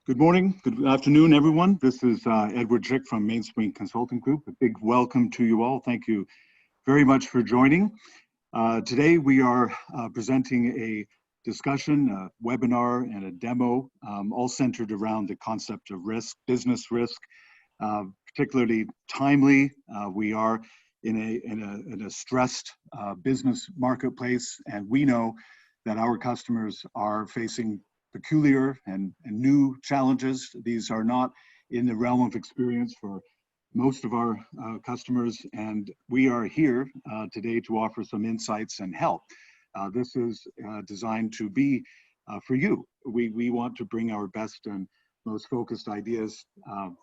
Good morning, good afternoon, everyone. This is Edward Chick from Mainspring Consulting Group. A big welcome to you all. Thank you very much for joining. Today we are presenting a discussion, a webinar, and a demo, all centered around the concept of risk, business risk, particularly timely. We are in a stressed business marketplace, and we know that our customers are facing peculiar and new challenges. These are not in the realm of experience for most of our customers, and we are here today to offer some insights and help. This is designed to be for you. We want to bring our best and most focused ideas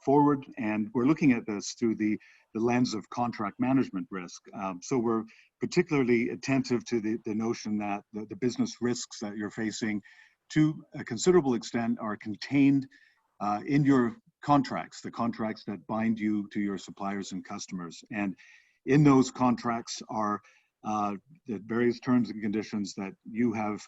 forward, and we're looking at this through the lens of contract management risk. So we're particularly attentive to the notion that the business risks that you're facing to a considerable extent are contained in your contracts, the contracts that bind you to your suppliers and customers. And in those contracts are the various terms and conditions that you have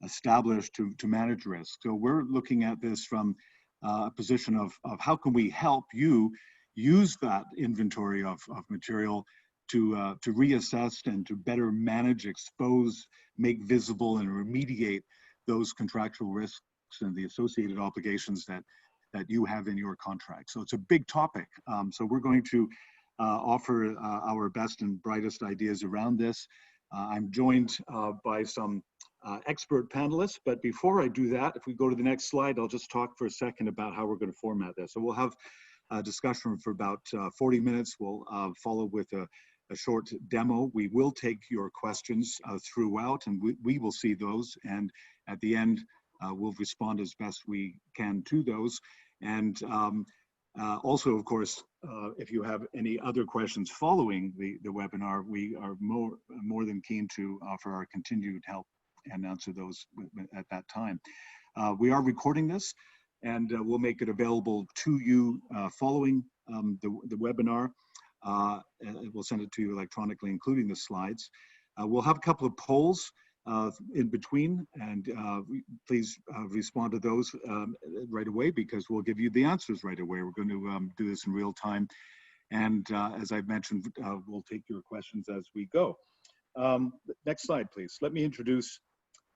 established to manage risk. So we're looking at this from a position of how can we help you use that inventory of material to reassess and to better manage, expose, make visible, and remediate those contractual risks and the associated obligations that you have in your contract. So it's a big topic. So we're going to offer our best and brightest ideas around this. I'm joined by some expert panelists, but before I do that, if we go to the next slide, I'll just talk for a second about how we're going to format this. So we'll have a discussion for about 40 minutes. We'll follow with a short demo. We will take your questions throughout, and we will see those, and at the end we'll respond as best we can to those. And also, of course, if you have any other questions following the webinar, we are more than keen to offer our continued help and answer those at that time. We are recording this, and we'll make it available to you following the webinar. We'll send it to you electronically, including the slides. We'll have a couple of polls in between, and please respond to those right away, because we'll give you the answers right away. We're going to do this in real time, and as I've mentioned, we'll take your questions as we go. Next slide, please. Let me introduce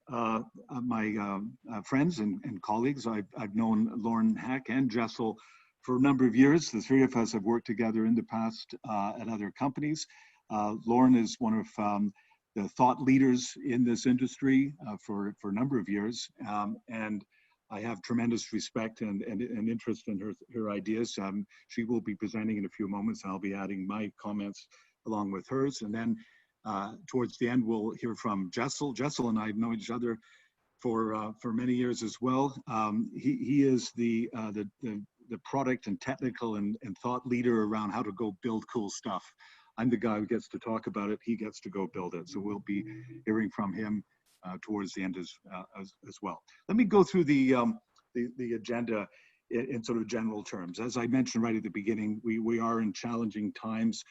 my friends and colleagues. I've known Lauryn, Haake, and Jesal for a number of years. The three of us have worked together in the past at other companies. Lauryn is one of the thought leaders in this industry for a number of years, and I have tremendous respect and interest in her ideas. She will be presenting in a few moments, and I'll be adding my comments along with hers. And then towards the end, we'll hear from Jesal. Jesal and I know each other for many years as well. He is the product and technical and thought leader around how to go build cool stuff. I'm the guy who gets to talk about it. He gets to go build it. So we'll be hearing from him towards the end as well. Let me go through the agenda in sort of general terms. As I mentioned right at the beginning, we are in challenging times.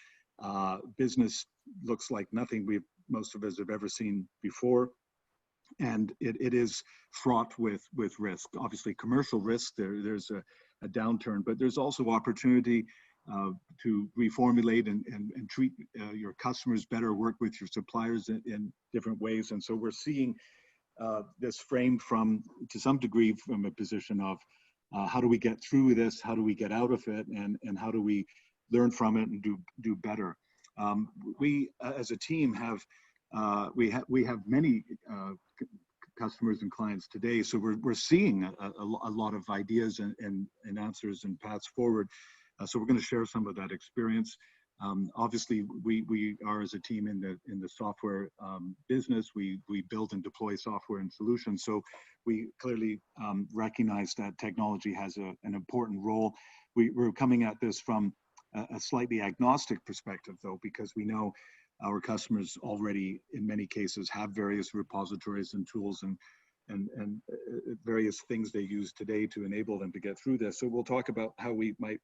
Business looks like nothing most of us have ever seen before. And it is fraught with risk. Obviously, commercial risk, there's a downturn, but there's also opportunity to reformulate and treat your customers better, work with your suppliers in different ways. And so we're seeing this framed to some degree from a position of how do we get through this, how do we get out of it, and how do we learn from it and do better. We as a team have many customers and clients today, so we're seeing a lot of ideas and answers and paths forward. So we're going to share some of that experience. Obviously, we are as a team in the software business. We build and deploy software and solutions. So we clearly recognize that technology has an important role. We're coming at this from a slightly agnostic perspective, though, because we know our customers already, in many cases, have various repositories and tools and various things they use today to enable them to get through this. So we'll talk about how we might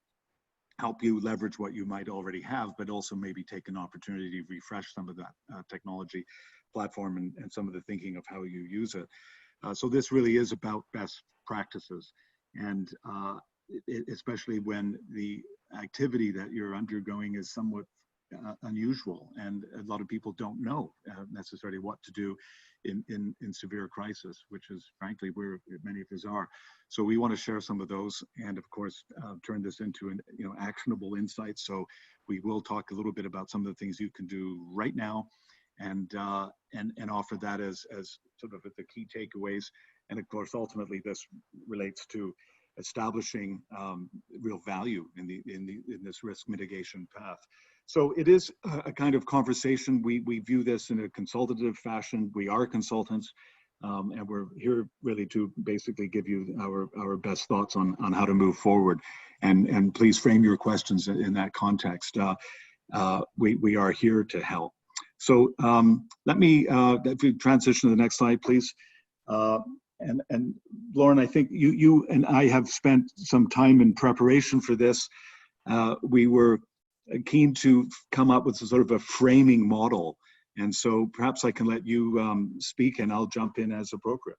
help you leverage what you might already have, but also maybe take an opportunity to refresh some of that technology platform and some of the thinking of how you use it. So this really is about best practices. And especially when the activity that you're undergoing is somewhat unusual, and a lot of people don't know necessarily what to do in severe crisis, which is frankly where many of us are. So we want to share some of those, and of course turn this into an actionable insights. So we will talk a little bit about some of the things you can do right now, and offer that as sort of the key takeaways. And of course, ultimately, this relates to establishing real value in this risk mitigation path. So it is a kind of conversation. We view this in a consultative fashion. We are consultants, and we're here really to basically give you our best thoughts on how to move forward. And please frame your questions in that context. We are here to help. So let me, if we transition to the next slide, please. And Lauren, I think you and I have spent some time in preparation for this. We were keen to come up with a sort of a framing model. And so perhaps I can let you speak, and I'll jump in as appropriate.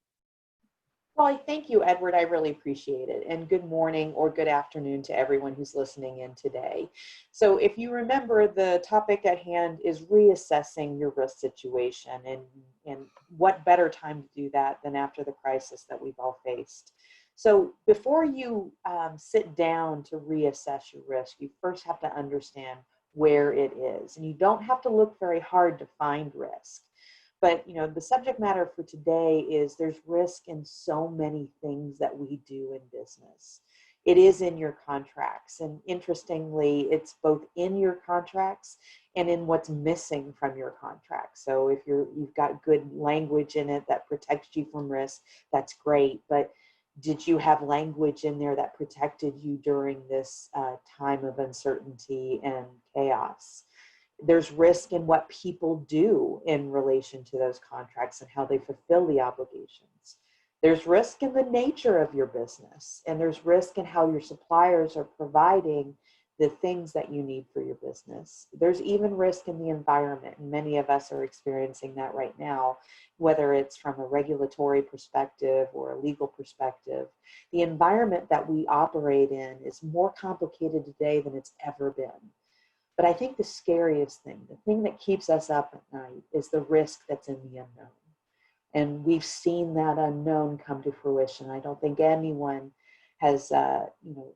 Well, thank you, Edward. I really appreciate it. And good morning or good afternoon to everyone who's listening in today. So if you remember, the topic at hand is reassessing your risk situation. And what better time to do that than after the crisis that we've all faced. So before you sit down to reassess your risk, you first have to understand where it is. And you don't have to look very hard to find risk. But the subject matter for today is there's risk in so many things that we do in business. It is in your contracts, and interestingly, it's both in your contracts and in what's missing from your contracts. So if you've got good language in it that protects you from risk, that's great. But did you have language in there that protected you during this time of uncertainty and chaos? There's risk in what people do in relation to those contracts and how they fulfill the obligations. There's risk in the nature of your business, and there's risk in how your suppliers are providing the things that you need for your business. There's even risk in the environment, and many of us are experiencing that right now, whether it's from a regulatory perspective or a legal perspective. The environment that we operate in is more complicated today than it's ever been. But I think the scariest thing, the thing that keeps us up at night, is the risk that's in the unknown. And we've seen that unknown come to fruition. I don't think anyone has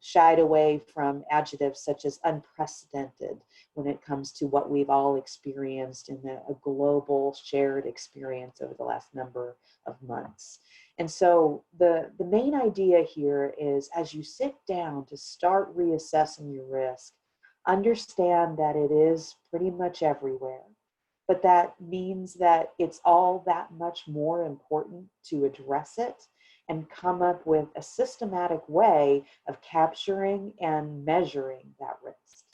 shied away from adjectives such as unprecedented when it comes to what we've all experienced in a global shared experience over the last number of months. And so the main idea here is, as you sit down to start reassessing your risk, understand that it is pretty much everywhere, but that means that it's all that much more important to address it and come up with a systematic way of capturing and measuring that risk.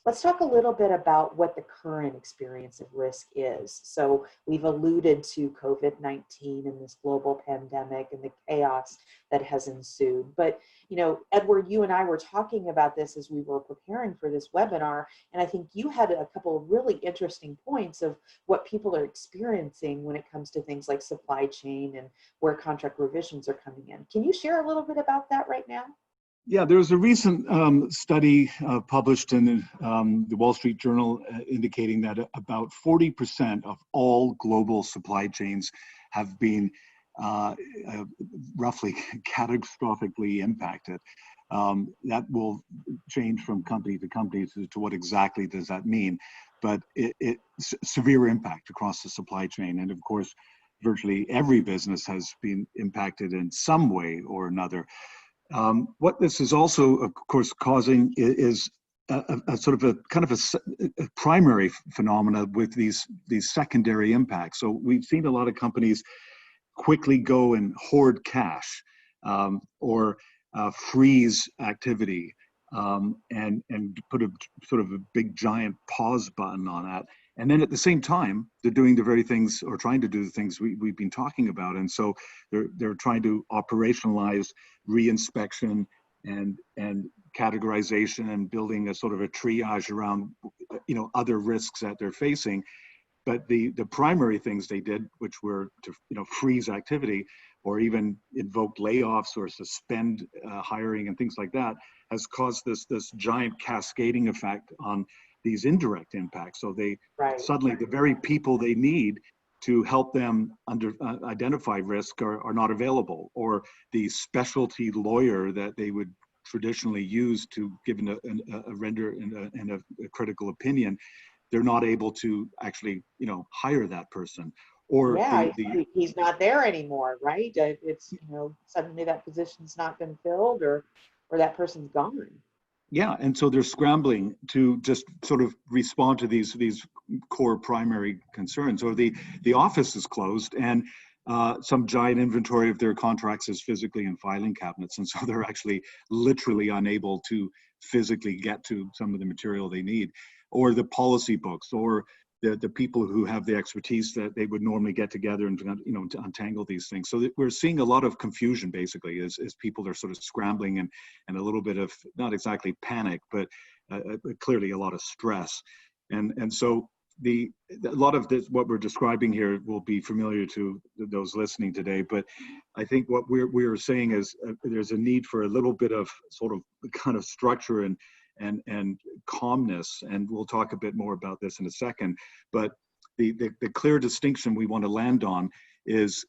Let's talk a little bit about what the current experience of risk is. So we've alluded to COVID-19 and this global pandemic and the chaos that has ensued. But, Edward, you and I were talking about this as we were preparing for this webinar, and I think you had a couple of really interesting points of what people are experiencing when it comes to things like supply chain and where contract revisions are coming in. Can you share a little bit about that right now? Yeah, there was a recent study published in the Wall Street Journal indicating that about 40% of all global supply chains have been roughly catastrophically impacted. That will change from company to company as to what exactly does that mean, but it's severe impact across the supply chain. And of course, virtually every business has been impacted in some way or another. What this is also, of course, causing is a sort of a primary phenomena with these secondary impacts. So we've seen a lot of companies quickly go and hoard cash or freeze activity and put a sort of a big giant pause button on that. And then at the same time, they're doing the very things, or trying to do the things we've been talking about. And so they're trying to operationalize reinspection and categorization and building a sort of a triage around, other risks that they're facing. But the primary things they did, which were to freeze activity, or even invoke layoffs or suspend hiring and things like that, has caused this giant cascading effect on these indirect impacts. So they suddenly, the very people they need to help them identify risk are not available, or the specialty lawyer that they would traditionally use to give a render and a critical opinion, they're not able to actually, hire that person. Or he's not there anymore, right? It's, suddenly that position's not been filled, or that person's gone. Yeah, and so they're scrambling to just sort of respond to these core primary concerns. Or the office is closed, and some giant inventory of their contracts is physically in filing cabinets, and so they're actually literally unable to physically get to some of the material they need. Or the policy books, or the people who have the expertise that they would normally get together and to untangle these things. So we're seeing a lot of confusion, basically, as people are sort of scrambling and a little bit of, not exactly panic, but clearly a lot of stress. And so a lot of this, what we're describing here, will be familiar to those listening today. But I think what we're saying is there's a need for a little bit of sort of kind of structure and calmness, and we'll talk a bit more about this in a second. But the clear distinction we want to land on is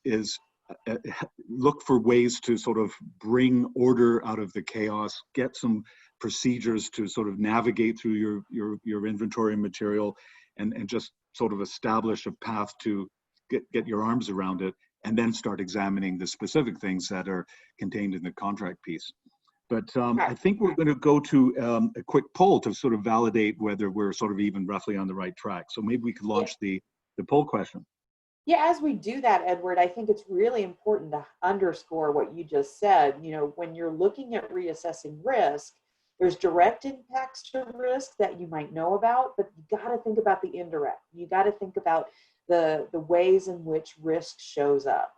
look for ways to sort of bring order out of the chaos, get some procedures to sort of navigate through your inventory material, and just sort of establish a path to get your arms around it, and then start examining the specific things that are contained in the contract piece. But I think we're going to go to a quick poll to sort of validate whether we're sort of even roughly on the right track. So maybe we could launch the poll question. Yeah, as we do that, Edward, I think it's really important to underscore what you just said. When you're looking at reassessing risk, there's direct impacts to risk that you might know about, but you got to think about the indirect. You got to think about the ways in which risk shows up.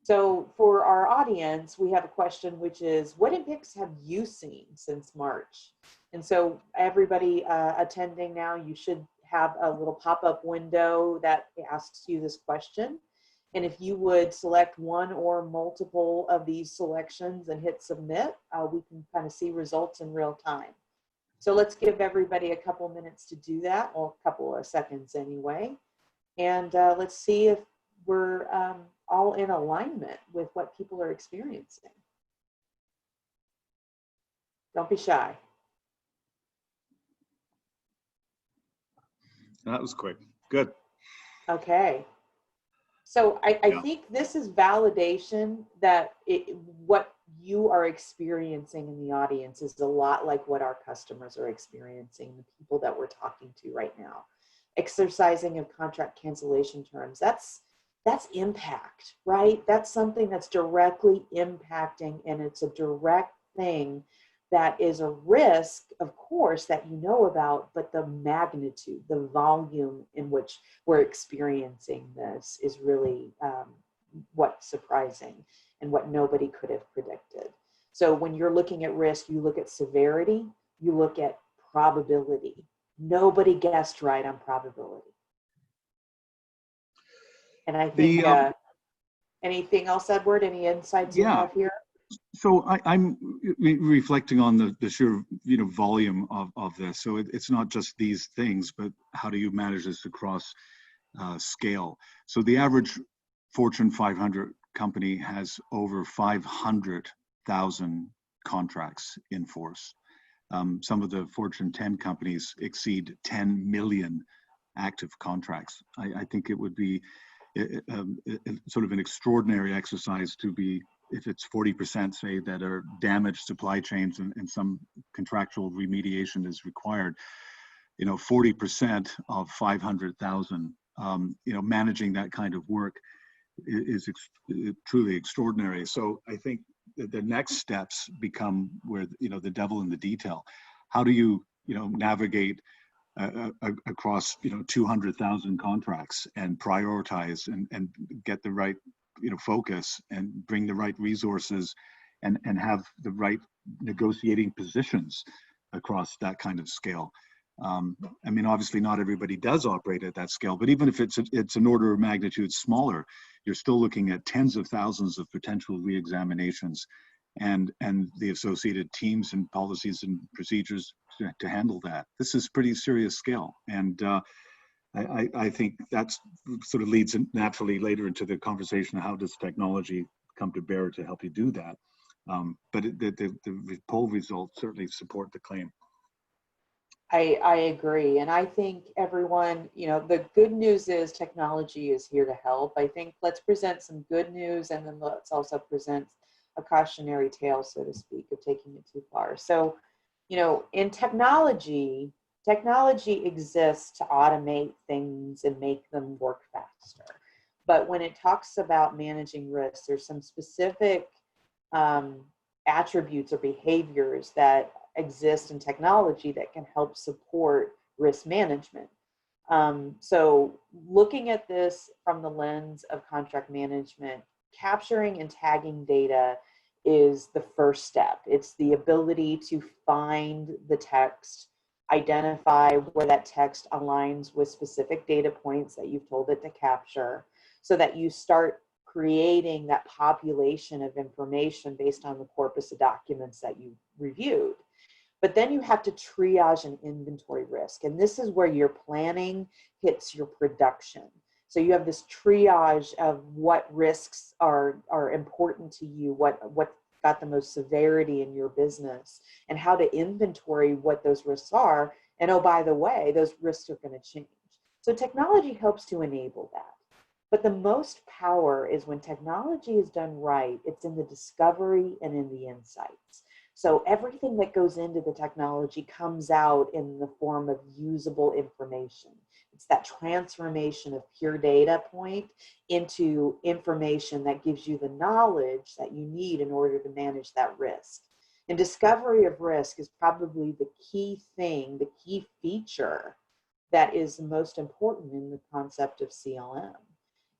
So for our audience, we have a question, which is, what impacts have you seen since March? And so everybody attending now, you should have a little pop-up window that asks you this question. And if you would select one or multiple of these selections and hit submit, we can kind of see results in real time. So let's give everybody a couple minutes to do that, or a couple of seconds anyway. And let's see if we're all in alignment with what people are experiencing. Don't be shy. That was quick. Good. Okay. So I think this is validation that what you are experiencing in the audience is a lot like what our customers are experiencing, the people that we're talking to right now. Exercising of contract cancellation terms, that's impact, right? That's something that's directly impacting, and it's a direct thing that is a risk, of course, that you know about, but the magnitude, the volume in which we're experiencing this is really what's surprising and what nobody could have predicted. So when you're looking at risk, you look at severity, you look at probability. Nobody guessed right on probability. And I think, anything else, Edward? Any insights you have here? So I'm reflecting on the sheer volume of this. So it's not just these things, but how do you manage this across scale? So the average Fortune 500 company has over 500,000 contracts in force. Some of the Fortune 10 companies exceed 10 million active contracts. I think it would be sort of an extraordinary exercise to be, if it's 40%, say, that are damaged supply chains and some contractual remediation is required, 40% of 500,000, managing that kind of work is truly extraordinary. So I think the next steps become where, the devil in the detail. How do you, navigate across 200,000 contracts and prioritize and get the right focus and bring the right resources and have the right negotiating positions across that kind of scale? I mean, obviously not everybody does operate at that scale, but even if it's an order of magnitude smaller, you're still looking at tens of thousands of potential re-examinations and the associated teams and policies and procedures to handle that. This is pretty serious scale. And I think that's sort of leads naturally later into the conversation, how does technology come to bear to help you do that? But the poll results certainly support the claim. I agree. And I think everyone, you know, the good news is technology is here to help. I think let's present some good news, and then let's also present a cautionary tale, so to speak, of taking it too far. So, you know, in technology exists to automate things and make them work faster. But when it talks about managing risks, there's some specific attributes or behaviors that exist in technology that can help support risk management. So looking at this from the lens of contract management, capturing and tagging data is the first step. It's the ability to find the text, identify where that text aligns with specific data points that you've told it to capture, so that you start creating that population of information based on the corpus of documents that you reviewed. But then you have to triage and inventory risk. And this is where your planning hits your production. So you have this triage of what risks are important to you, what got the most severity in your business, and how to inventory what those risks are. And oh, by the way, those risks are going to change. So technology helps to enable that. But the most power is when technology is done right, it's in the discovery and in the insights. So everything that goes into the technology comes out in the form of usable information. It's that transformation of pure data point into information that gives you the knowledge that you need in order to manage that risk. And discovery of risk is probably the key thing, the key feature that is the most important in the concept of CLM.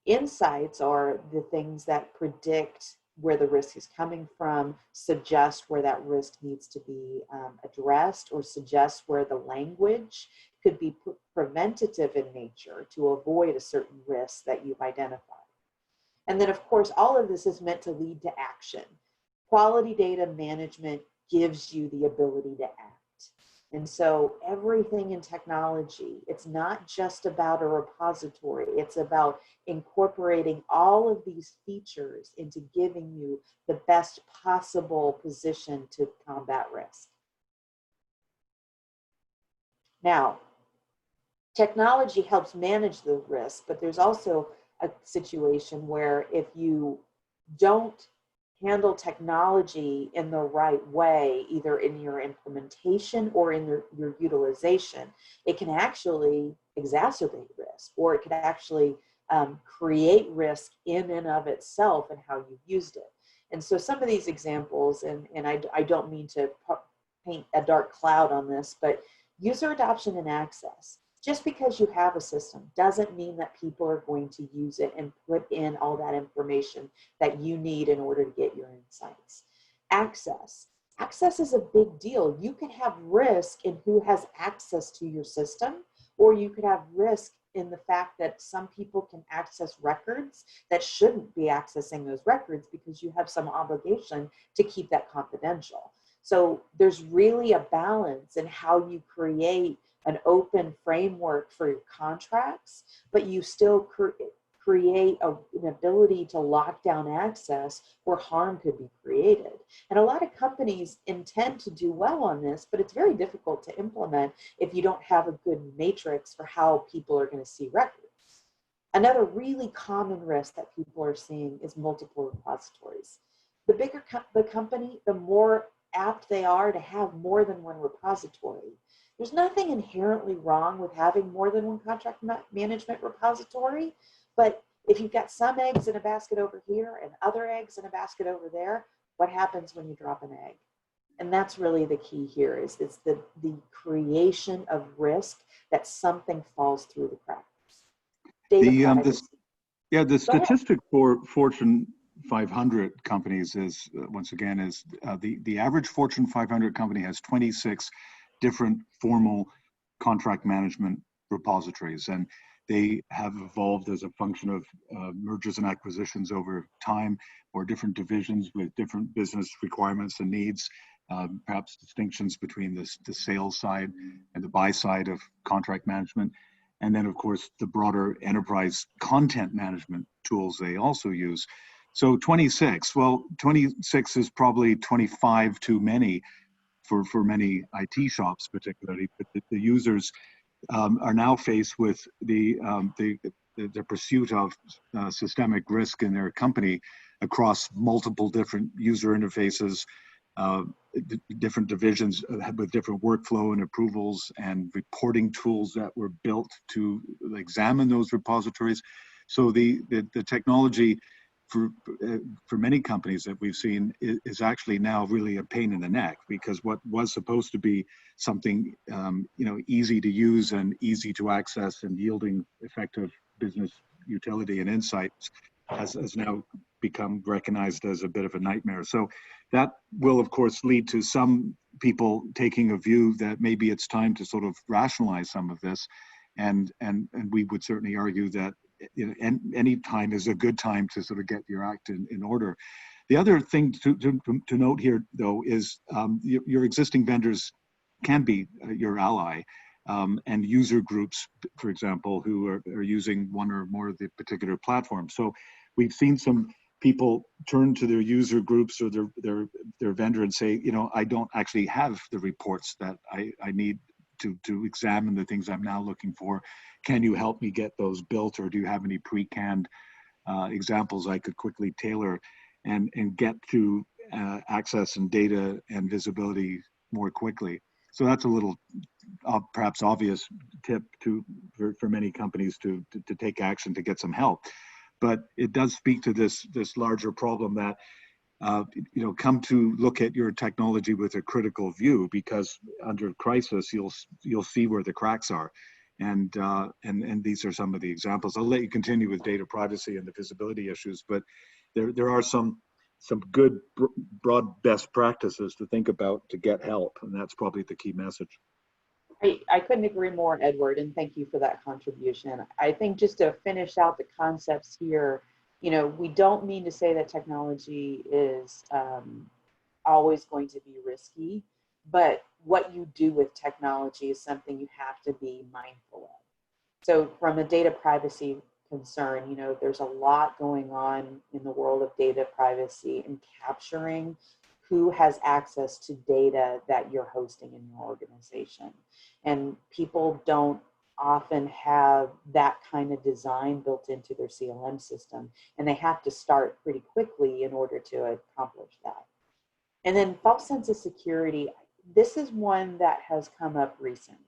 Insights are the things that predict where the risk is coming from, suggest where that risk needs to be addressed, or suggest where the language could be preventative in nature to avoid a certain risk that you've identified. And then, of course, all of this is meant to lead to action. Quality data management gives you the ability to act. And so everything in technology, it's not just about a repository, it's about incorporating all of these features into giving you the best possible position to combat risk. Now, technology helps manage the risk, but there's also a situation where if you don't handle technology in the right way, either in your implementation or in your utilization, it can actually exacerbate risk, or it could actually create risk in and of itself and how you used it. And so some of these examples, and I don't mean to paint a dark cloud on this, but user adoption and access. Just because you have a system doesn't mean that people are going to use it and put in all that information that you need in order to get your insights. Access. Access is a big deal. You can have risk in who has access to your system, or you could have risk in the fact that some people can access records that shouldn't be accessing those records because you have some obligation to keep that confidential. So there's really a balance in how you create an open framework for your contracts, but you still create an ability to lock down access where harm could be created. And a lot of companies intend to do well on this, but it's very difficult to implement if you don't have a good matrix for how people are going to see records. Another really common risk that people are seeing is multiple repositories. The bigger the company, the more apt they are to have more than one repository. There's nothing inherently wrong with having more than one contract management repository, but if you've got some eggs in a basket over here and other eggs in a basket over there, what happens when you drop an egg? And that's really the key here, is it's the creation of risk that something falls through the cracks. The statistic for Fortune 500 companies is, once again, the average Fortune 500 company has 26 different formal contract management repositories, and they have evolved as a function of mergers and acquisitions over time, or different divisions with different business requirements and needs, perhaps distinctions between the sales side and the buy side of contract management. And then, of course, the broader enterprise content management tools they also use. So 26, well, 26 is probably 25 too many for many IT shops particularly, but the users are now faced with the pursuit of systemic risk in their company across multiple different user interfaces, different divisions with different workflow and approvals and reporting tools that were built to examine those repositories. So the technology for many companies that we've seen is actually now really a pain in the neck, because what was supposed to be something easy to use and easy to access and yielding effective business utility and insights has now become recognized as a bit of a nightmare. So that will, of course, lead to some people taking a view that maybe it's time to sort of rationalize some of this, and we would certainly argue that any time is a good time to sort of get your act in order. The other thing to note here, though, is your existing vendors can be your ally, and user groups, for example, who are using one or more of the particular platforms. So we've seen some people turn to their user groups or their vendor and say, I don't actually have the reports that I need to examine the things I'm now looking for. Can you help me get those built, or do you have any pre-canned examples I could quickly tailor and get to access and data and visibility more quickly? So that's a little perhaps obvious tip for many companies to take action to get some help. But it does speak to this larger problem that come to look at your technology with a critical view, because under crisis you'll see where the cracks are, and these are some of the examples. I'll let you continue with data privacy and the visibility issues, but there are some good broad best practices to think about to get help, and that's probably the key message. I couldn't agree more, Edward, and thank you for that contribution. I think just to finish out the concepts here, we don't mean to say that technology is always going to be risky, but what you do with technology is something you have to be mindful of. So from a data privacy concern, there's a lot going on in the world of data privacy and capturing who has access to data that you're hosting in your organization. And people don't often have that kind of design built into their CLM system, and they have to start pretty quickly in order to accomplish that. And then false sense of security, this is one that has come up recently,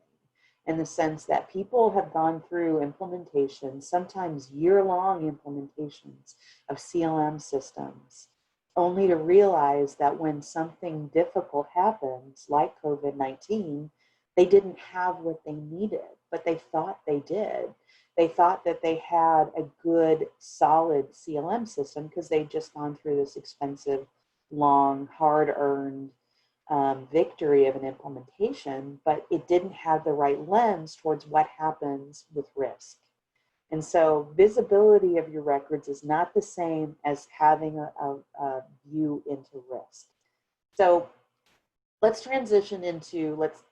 in the sense that people have gone through implementations, sometimes year-long implementations of CLM systems, only to realize that when something difficult happens, like COVID-19, they didn't have what they needed, but they thought they did. They thought that they had a good, solid CLM system because they'd just gone through this expensive, long, hard-earned victory of an implementation, but it didn't have the right lens towards what happens with risk. And so visibility of your records is not the same as having a view into risk. So let's transition into, let's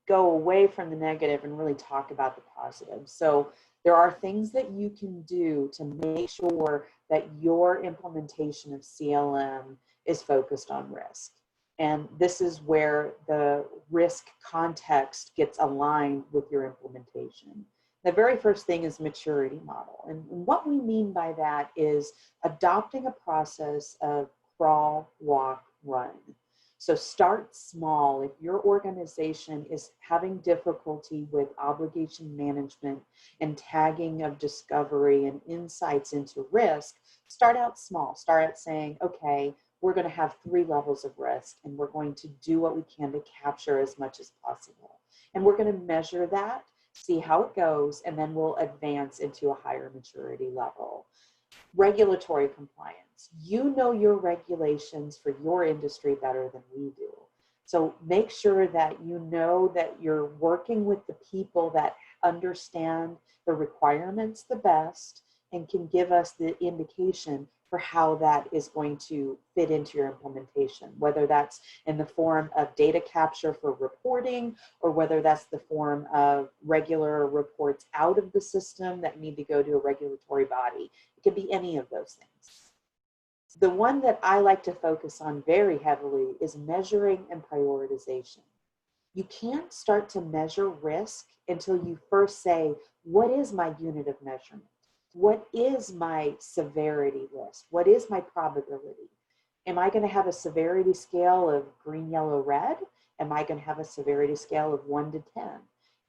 go away from the negative and really talk about the positive. So there are things that you can do to make sure that your implementation of CLM is focused on risk. And this is where the risk context gets aligned with your implementation. The very first thing is maturity model. And what we mean by that is adopting a process of crawl, walk, run. So start small. If your organization is having difficulty with obligation management and tagging of discovery and insights into risk, start out small. Start out saying, okay, we're going to have 3 levels of risk, and we're going to do what we can to capture as much as possible. And we're going to measure that, see how it goes, and then we'll advance into a higher maturity level. Regulatory compliance. You know your regulations for your industry better than we do. So make sure that you know that you're working with the people that understand the requirements the best and can give us the indication for how that is going to fit into your implementation, whether that's in the form of data capture for reporting, or whether that's the form of regular reports out of the system that need to go to a regulatory body. It could be any of those things. The one that I like to focus on very heavily is measuring and prioritization. You can't start to measure risk until you first say, what is my unit of measurement? What is my severity list? What is my probability? Am I going to have a severity scale of green, yellow, red? Am I going to have a severity scale of 1 to 10?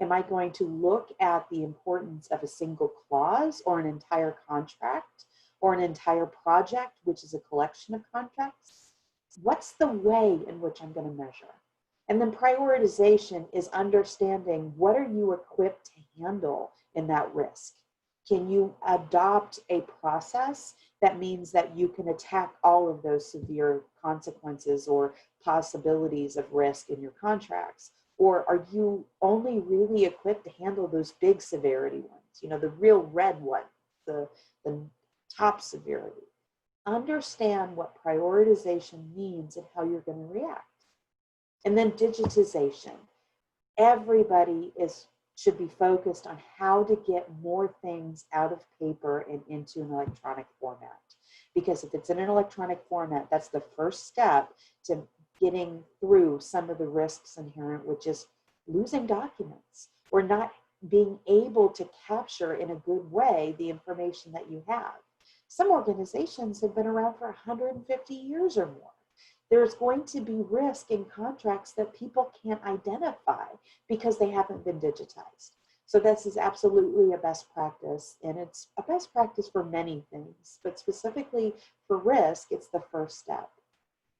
Am I going to look at the importance of a single clause or an entire contract or an entire project, which is a collection of contracts? What's the way in which I'm going to measure? And then prioritization is understanding what are you equipped to handle in that risk? Can you adopt a process that means that you can attack all of those severe consequences or possibilities of risk in your contracts? Or are you only really equipped to handle those big severity ones, you know, the real red ones, the top severity? Understand what prioritization means and how you're going to react. And then digitization. Everybody should be focused on how to get more things out of paper and into an electronic format. Because if it's in an electronic format, that's the first step to getting through some of the risks inherent with just losing documents or not being able to capture in a good way the information that you have. Some organizations have been around for 150 years or more. There's going to be risk in contracts that people can't identify because they haven't been digitized. So this is absolutely a best practice, and it's a best practice for many things, but specifically for risk, it's the first step.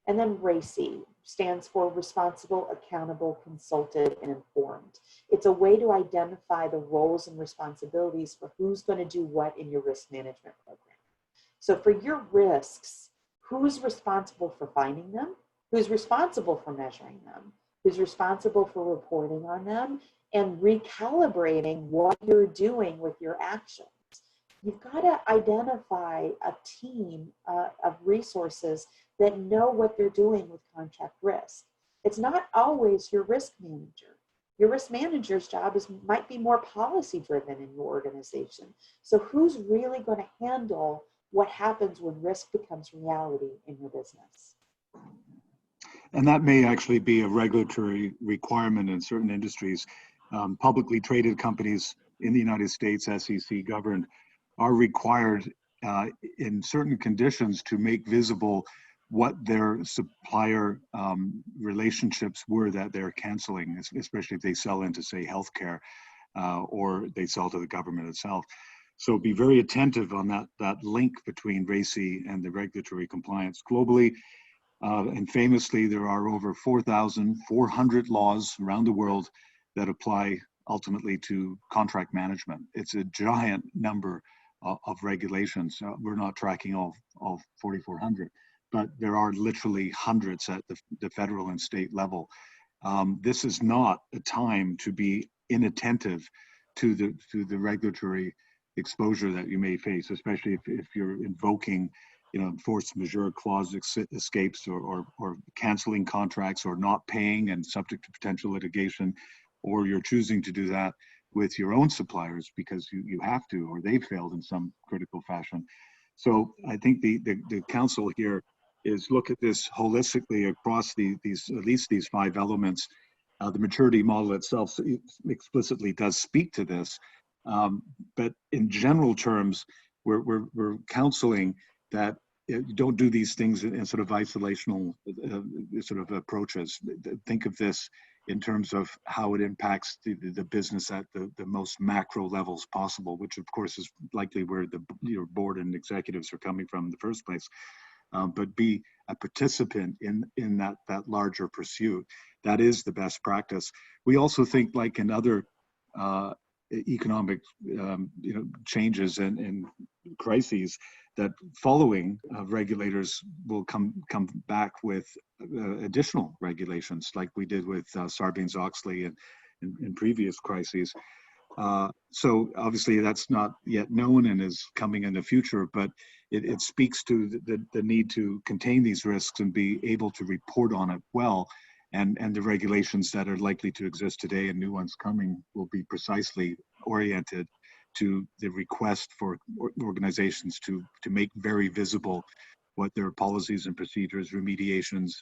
And then RACI stands for Responsible, Accountable, Consulted, and Informed. It's a way to identify the roles and responsibilities for who's going to do what in your risk management program. So for your risks, who's responsible for finding them? Who's responsible for measuring them? Who's responsible for reporting on them and recalibrating what you're doing with your actions? You've got to identify a team of resources that know what they're doing with contract risk. It's not always your risk manager. Your risk manager's job might be more policy driven in your organization. So who's really going to handle what happens when risk becomes reality in your business? And that may actually be a regulatory requirement in certain industries. Publicly traded companies in the United States, SEC governed, are required in certain conditions to make visible what their supplier relationships were that they're canceling, especially if they sell into, say, healthcare or they sell to the government itself. So be very attentive on that link between RACI and the regulatory compliance. Globally and famously, there are over 4,400 laws around the world that apply ultimately to contract management. It's a giant number of regulations. We're not tracking all 4,400, but there are literally hundreds at the federal and state level. This is not a time to be inattentive to the regulatory exposure that you may face, especially if you're invoking, force majeure clause escapes or canceling contracts or not paying and subject to potential litigation, or you're choosing to do that with your own suppliers because you have to, or they failed in some critical fashion. So I think the council here is look at this holistically across these at least these 5 elements. The maturity model itself explicitly does speak to this, but in general terms, we're counseling that you don't do these things in sort of isolational sort of approaches. Think of this in terms of how it impacts the business at the most macro levels possible, which of course is likely where your board and executives are coming from in the first place. But be a participant in that larger pursuit. That is the best practice. We also think, like in other economic changes and crises, that following regulators will come back with additional regulations, like we did with Sarbanes-Oxley and in previous crises. So obviously that's not yet known and is coming in the future, but it speaks to the need to contain these risks and be able to report on it well. And the regulations that are likely to exist today and new ones coming will be precisely oriented to the request for organizations to make very visible what their policies and procedures, remediations,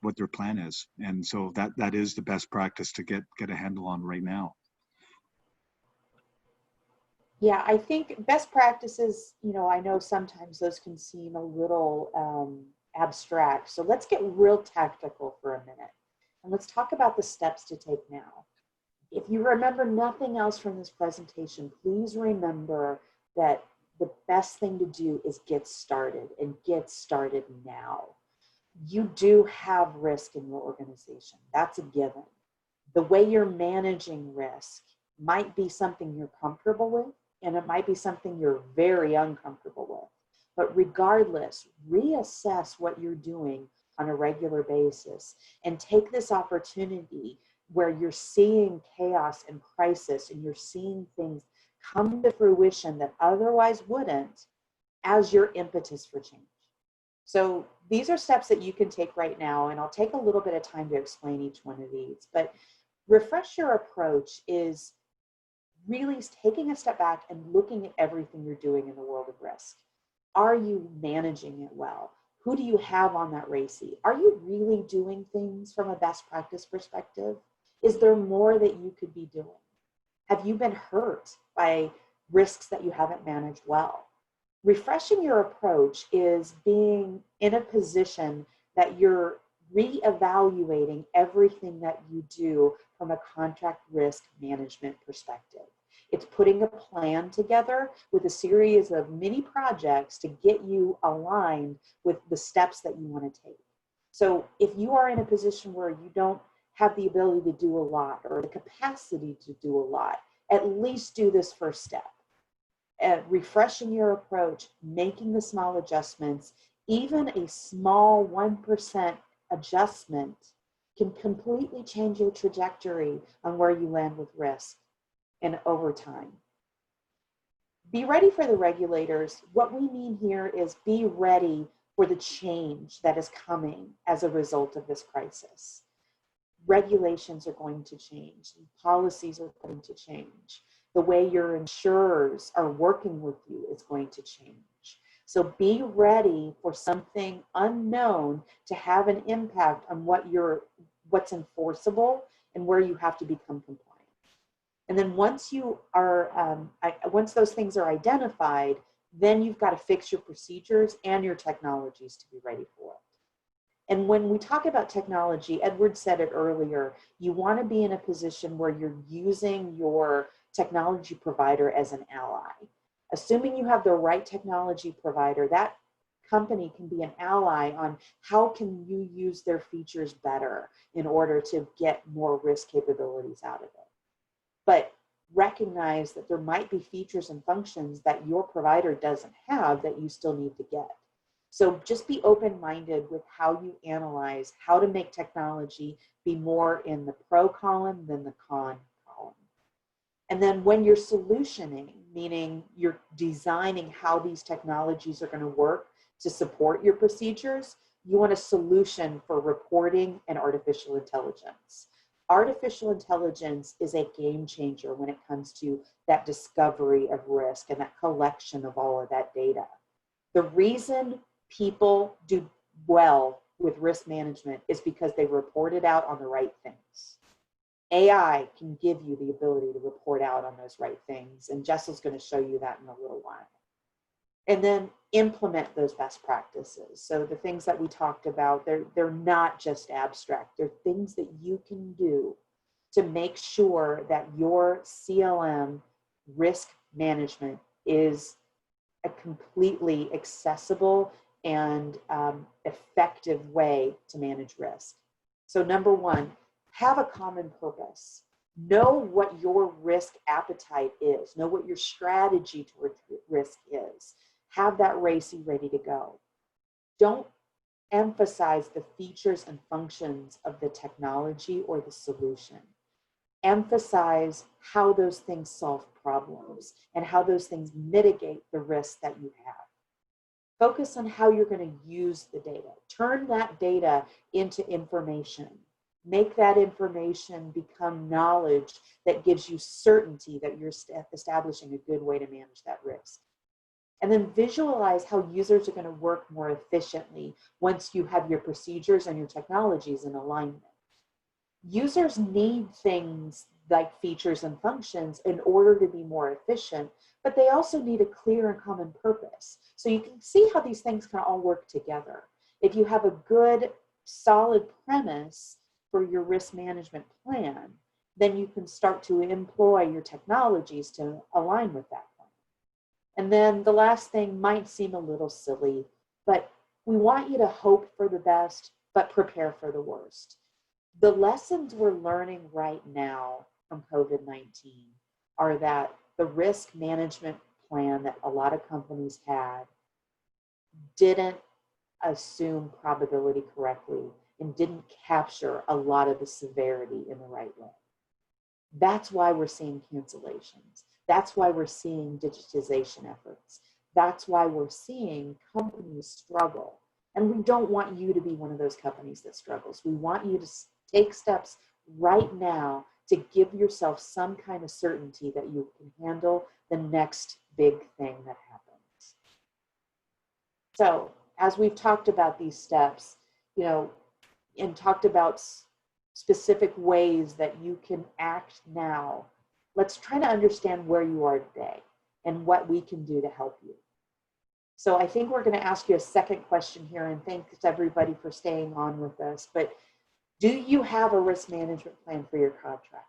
what their plan is. And so that is the best practice to get a handle on right now. Yeah, I think best practices, you know, I know sometimes those can seem a little abstract. So let's get real tactical for a minute. And let's talk about the steps to take now. If you remember nothing else from this presentation, please remember that the best thing to do is get started, and get started now. You do have risk in your organization. That's a given. The way you're managing risk might be something you're comfortable with, and it might be something you're very uncomfortable with. But regardless, reassess what you're doing on a regular basis and take this opportunity where you're seeing chaos and crisis and you're seeing things come to fruition that otherwise wouldn't as your impetus for change. So these are steps that you can take right now, and I'll take a little bit of time to explain each one of these. But refresh your approach is really taking a step back and looking at everything you're doing in the world of risk. Are you managing it well? Who do you have on that RACI? Are you really doing things from a best practice perspective? Is there more that you could be doing? Have you been hurt by risks that you haven't managed well? Refreshing your approach is being in a position that you're reevaluating everything that you do from a contract risk management perspective. It's putting a plan together with a series of mini projects to get you aligned with the steps that you want to take. So if you are in a position where you don't have the ability to do a lot or the capacity to do a lot, at least do this first step. Refreshing your approach, making the small adjustments, even a small 1% adjustment can completely change your trajectory on where you land with risk and over time. Be ready for the regulators. What we mean here is be ready for the change that is coming as a result of this crisis. Regulations are going to change. Policies are going to change. The way your insurers are working with you is going to change. So be ready for something unknown to have an impact on what's enforceable and where you have to become compliant. And then once you are, once those things are identified, then you've got to fix your procedures and your technologies to be ready for it. And when we talk about technology, Edward said it earlier, you want to be in a position where you're using your technology provider as an ally. Assuming you have the right technology provider, that company can be an ally on how can you use their features better in order to get more risk capabilities out of it. But recognize that there might be features and functions that your provider doesn't have that you still need to get. So just be open-minded with how you analyze how to make technology be more in the pro column than the con column. And then when you're solutioning, meaning you're designing how these technologies are going to work to support your procedures, you want a solution for reporting and artificial intelligence. Artificial intelligence is a game changer when it comes to that discovery of risk and that collection of all of that data. The reason people do well with risk management is because they report it out on the right things. AI can give you the ability to report out on those right things, and Jesal's going to show you that in a little while. And then implement those best practices. So the things that we talked about, they're not just abstract. They're things that you can do to make sure that your CLM risk management is a completely accessible and effective way to manage risk. So number one, have a common purpose. Know what your risk appetite is. Know what your strategy towards risk is. have that RACI ready to go. Don't emphasize the features and functions of the technology or the solution. Emphasize how those things solve problems and how those things mitigate the risks that you have. Focus on how you're going to use the data. Turn that data into information. Make that information become knowledge that gives you certainty that you're establishing a good way to manage that risk. And then visualize how users are going to work more efficiently once you have your procedures and your technologies in alignment. Users need things like features and functions in order to be more efficient, but they also need a clear and common purpose. So you can see how these things can all work together. If you have a good, solid premise for your risk management plan, then you can start to employ your technologies to align with that plan. And then the last thing might seem a little silly, but we want you to hope for the best, but prepare for the worst. The lessons we're learning right now from COVID-19 are that the risk management plan that a lot of companies had didn't assume probability correctly and didn't capture a lot of the severity in the right way. That's why we're seeing cancellations. That's why we're seeing digitization efforts. That's why we're seeing companies struggle. And we don't want you to be one of those companies that struggles. We want you to take steps right now to give yourself some kind of certainty that you can handle the next big thing that happens. So as we've talked about these steps, and talked about specific ways that you can act now, let's try to understand where you are today and what we can do to help you. So I think we're going to ask you a second question here, and thanks everybody for staying on with us. But do you have a risk management plan for your contracts?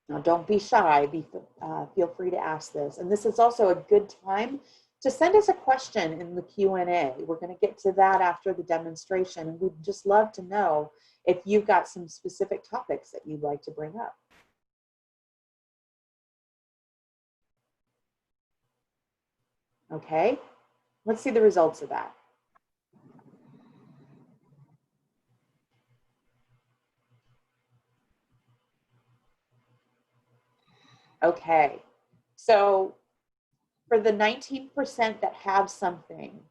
Now, don't be shy. Feel free to ask this. And this is also a good time to send us a question in the Q&A. We're going to get to that after the demonstration. And we'd just love to know if you've got some specific topics that you'd like to bring up. Okay, let's see the results of that. Okay, so for the 19% that have something,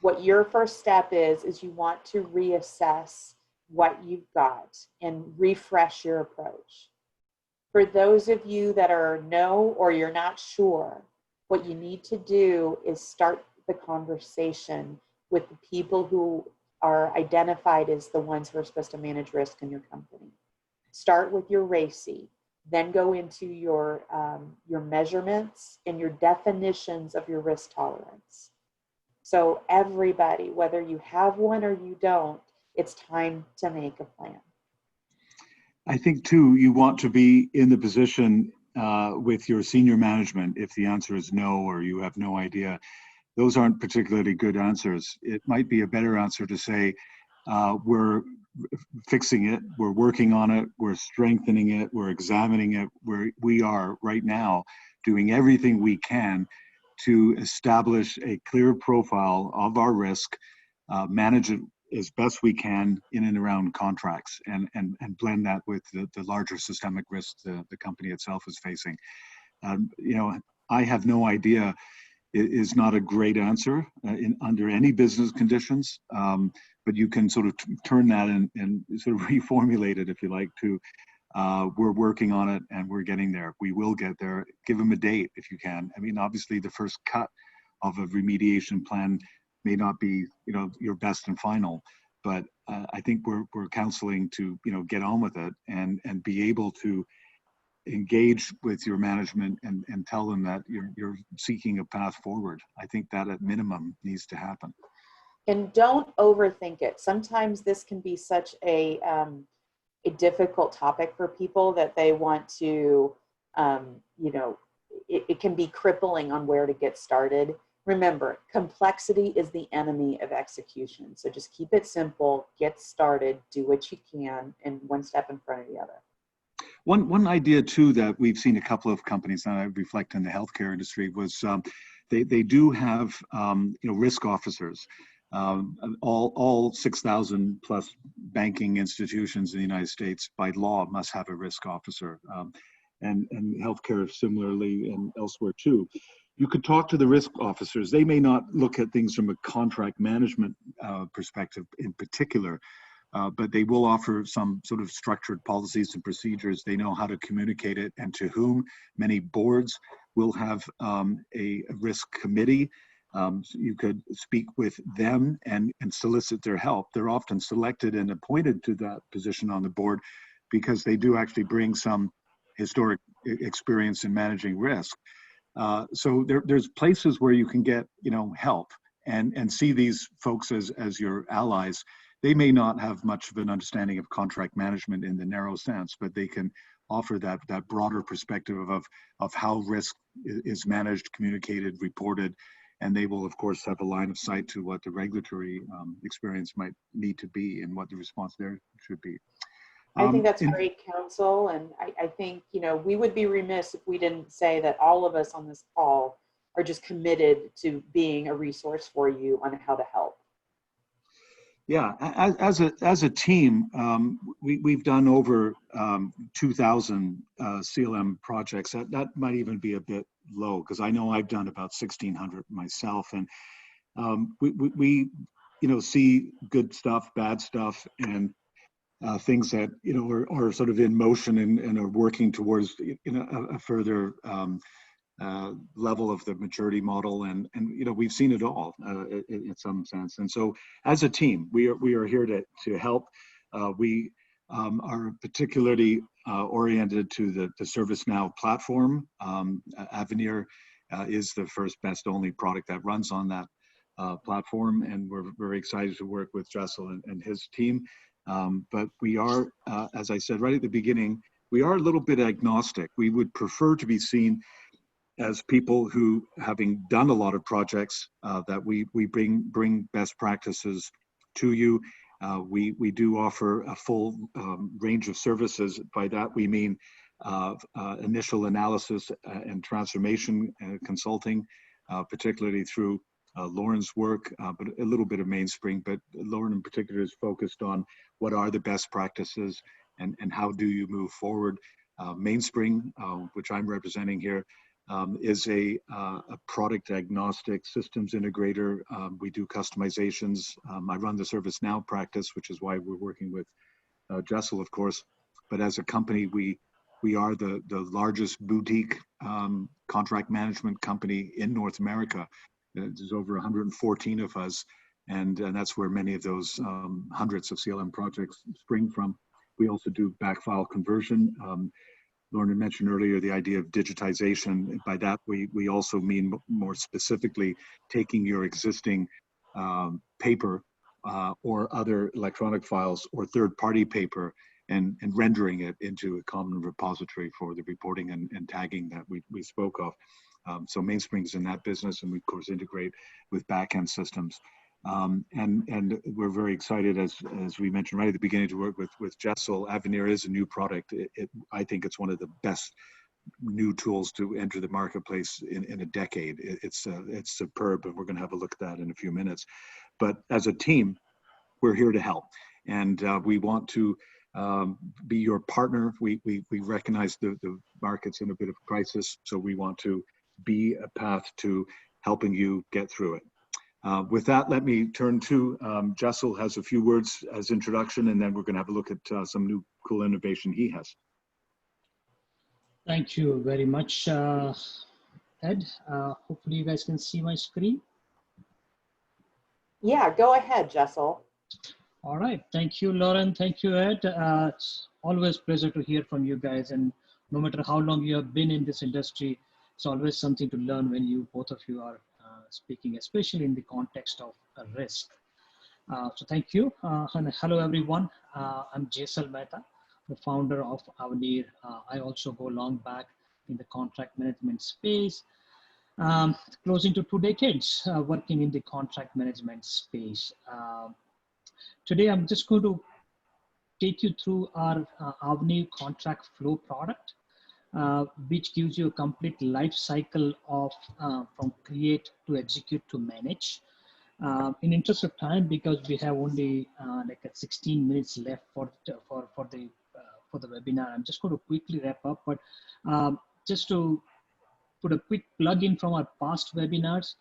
what your first step is you want to reassess what you've got and refresh your approach. For those of you that are no or you're not sure, what you need to do is start the conversation with the people who are identified as the ones who are supposed to manage risk in your company. Start with your RACI. Then go into your measurements and your definitions of your risk tolerance. So everybody, whether you have one or you don't, it's time to make a plan. I think too, you want to be in the position with your senior management. If the answer is no, or you have no idea, those aren't particularly good answers. It might be a better answer to say, we're fixing it, we're working on it, we're strengthening it, we're examining it. We are right now doing everything we can to establish a clear profile of our risk, manage it as best we can in and around contracts, and blend that with the larger systemic risks the company itself is facing. I have no idea is not a great answer under any business conditions, but you can sort of turn that and sort of reformulate it, if you like, to we're working on it and we're getting there. We will get there. Give them a date if you can. I mean, obviously the first cut of a remediation plan may not be, your best and final, but I think we're counseling to, get on with it and be able to engage with your management and tell them that you're seeking a path forward. I think that at minimum needs to happen. And don't overthink it. Sometimes this can be such a difficult topic for people that they want to, it can be crippling on where to get started. Remember, complexity is the enemy of execution. So just keep it simple, get started, do what you can, and one step in front of the other. One idea too that we've seen a couple of companies that I reflect in the healthcare industry was they do have risk officers. All 6,000 plus banking institutions in the United States by law must have a risk officer, and healthcare similarly and elsewhere too. You could talk to the risk officers. They may not look at things from a contract management perspective in particular, but they will offer some sort of structured policies and procedures. They know how to communicate it and to whom. Many boards will have a risk committee. So you could speak with them and solicit their help. They're often selected and appointed to that position on the board because they do actually bring some historic experience in managing risk. So there's places where you can get help and see these folks as your allies. They may not have much of an understanding of contract management in the narrow sense, but they can offer that broader perspective of how risk is managed, communicated, reported, and they will of course have a line of sight to what the regulatory experience might need to be and what the response there should be. I think that's great counsel, and I think we would be remiss if we didn't say that all of us on this call are just committed to being a resource for you on how to help. Yeah, as a team, we've done over 2,000 CLM projects. That might even be a bit low because I know I've done about 1,600 myself, and we see good stuff, bad stuff, and things that are sort of in motion and are working towards a further level of the maturity model, and we've seen it all in some sense. And so as a team, we are here to help. We are particularly oriented to the ServiceNow platform. Aavenir is the first, best, only product that runs on that platform, and we're very excited to work with Jesal and his team. But we are, as I said right at the beginning, we are a little bit agnostic. We would prefer to be seen as people who, having done a lot of projects, that we bring best practices to you. We do offer a full range of services. By that we mean initial analysis and transformation consulting, particularly through Lauryn's work, but a little bit of Mainspring. But Lauryn in particular is focused on what are the best practices and how do you move forward. Mainspring, which I'm representing here, is a product agnostic systems integrator. We do customizations. I run the ServiceNow practice, which is why we're working with Jesal, of course. But as a company, we are the largest boutique contract management company in North America. There's over 114 of us, and that's where many of those hundreds of CLM projects spring from. We also do backfile conversion. Lauryn mentioned earlier the idea of digitization. By that, we also mean more specifically taking your existing paper or other electronic files or third-party paper and rendering it into a common repository for the reporting and tagging that we spoke of. So Mainspring's in that business, and we of course integrate with back-end systems. And we're very excited, as we mentioned right at the beginning, to work with Jesal. Aavenir is a new product. I think it's one of the best new tools to enter the marketplace in a decade. It's superb, and we're going to have a look at that in a few minutes. But as a team, we're here to help, and we want to be your partner. We recognize the market's in a bit of a crisis, so we want to be a path to helping you get through it. With that, let me turn to Jesal has a few words as introduction, and then we're going to have a look at some new cool innovation he has. Thank you very much, Ed. Hopefully you guys can see my screen. Yeah, go ahead, Jesal. All right. Thank you, Lauryn. Thank you, Ed. It's always a pleasure to hear from you guys. And no matter how long you have been in this industry, it's always something to learn when both of you are speaking, especially in the context of risk. So thank you. And hello, everyone. I'm Jesal Mehta, the founder of Aavenir. I also go long back in the contract management space, closing to 2 decades working in the contract management space. Today, I'm just going to take you through our Aavenir Contractflow product, which gives you a complete life cycle of from create to execute to manage. In interest of time, because we have only like 16 minutes left for the webinar, I'm just going to quickly wrap up. But just to put a quick plug in from our past webinars,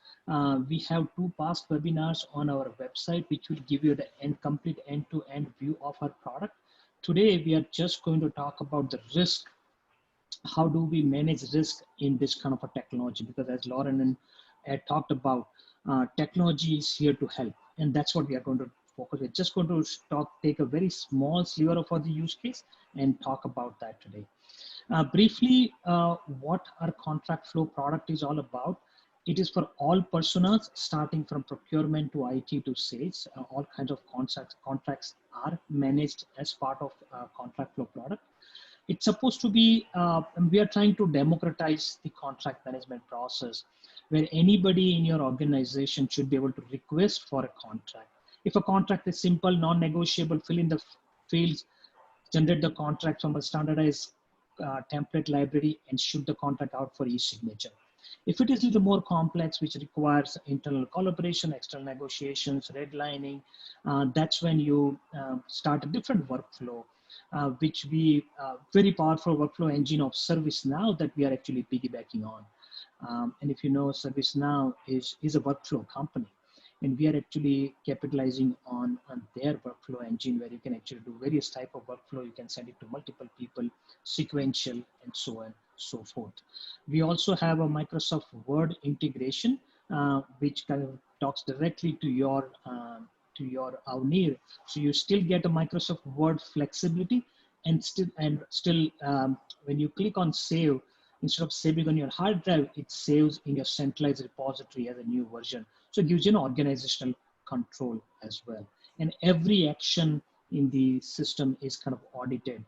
we have 2 past webinars on our website, which will give you the complete end-to-end view of our product. Today, we are just going to talk about the risk. How do we manage risk in this kind of a technology? Because as Lauryn and Ed talked about, technology is here to help, and that's what we are going to focus. We're just going to take a very small sliver of the use case and talk about that today. Briefly, what our Contractflow product is all about. It is for all personas, starting from procurement to IT to sales. All kinds of contracts are managed as part of Contractflow product. It's supposed to be, we are trying to democratize the contract management process, where anybody in your organization should be able to request for a contract. If a contract is simple, non-negotiable, fill in the fields, generate the contract from a standardized template library, and shoot the contract out for each signature. If it is a little more complex, which requires internal collaboration, external negotiations, redlining, that's when you start a different workflow, which we, very powerful workflow engine of ServiceNow that we are actually piggybacking on. And if you know, ServiceNow is a workflow company, and we are actually capitalizing on their workflow engine, where you can actually do various type of workflow. You can send it to multiple people, sequential, and so on, so forth. We also have a Microsoft Word integration, which kind of talks directly to your Aavenir. So you still get a Microsoft Word flexibility, and still when you click on save, instead of saving on your hard drive, it saves in your centralized repository as a new version. So it gives you an organizational control as well. And every action in the system is kind of audited,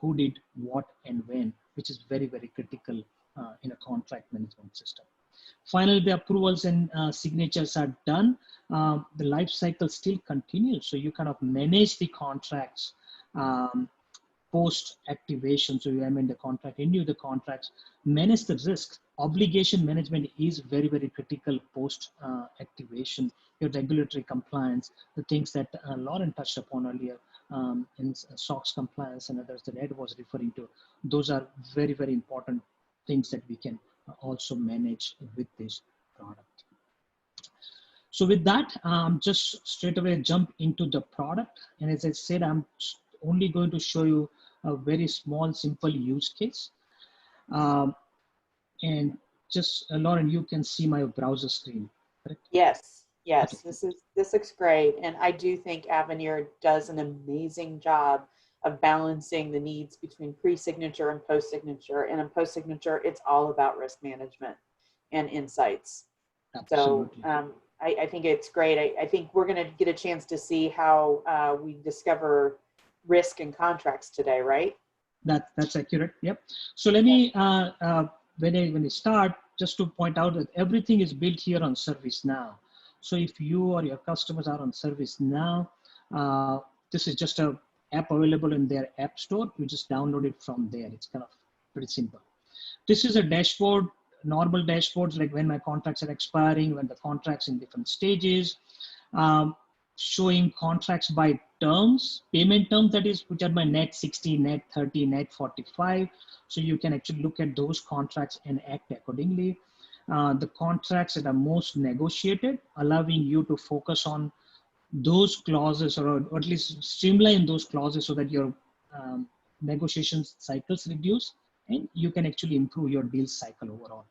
who did what and when, which is very, very critical in a contract management system. Finally, the approvals and signatures are done. The life cycle still continues. So you kind of manage the contracts post activation. So you amend the contract, renew the contracts, manage the risks. Obligation management is very, very critical post activation. Your regulatory compliance, the things that Lauryn touched upon earlier, in SOX compliance and others that Ed was referring to, those are very, very important things that we can also manage with this product. So with that, just straight away jump into the product. And as I said, I'm only going to show you a very small, simple use case. And just, Lauryn, you can see my browser screen, correct? Yes, yes, Okay. this looks great. And I do think Aavenir does an amazing job of balancing the needs between pre-signature and post-signature. And in post-signature, it's all about risk management and insights. Absolutely. So I think it's great. I think we're going to get a chance to see how we discover risk in contracts today, right? That's accurate. Yep. So let me, when we start, just to point out that everything is built here on ServiceNow. So if you or your customers are on ServiceNow, this is just a app available in their app store. You just download it from there. It's kind of pretty simple. This is a dashboard, normal dashboards, like when my contracts are expiring, when the contracts in different stages, showing contracts by terms, payment terms, that is, which are my net 60, net 30, net 45. So you can actually look at those contracts and act accordingly. The contracts that are most negotiated, allowing you to focus on those clauses, or at least streamline those clauses so that your negotiation cycles reduce, and you can actually improve your deal cycle overall.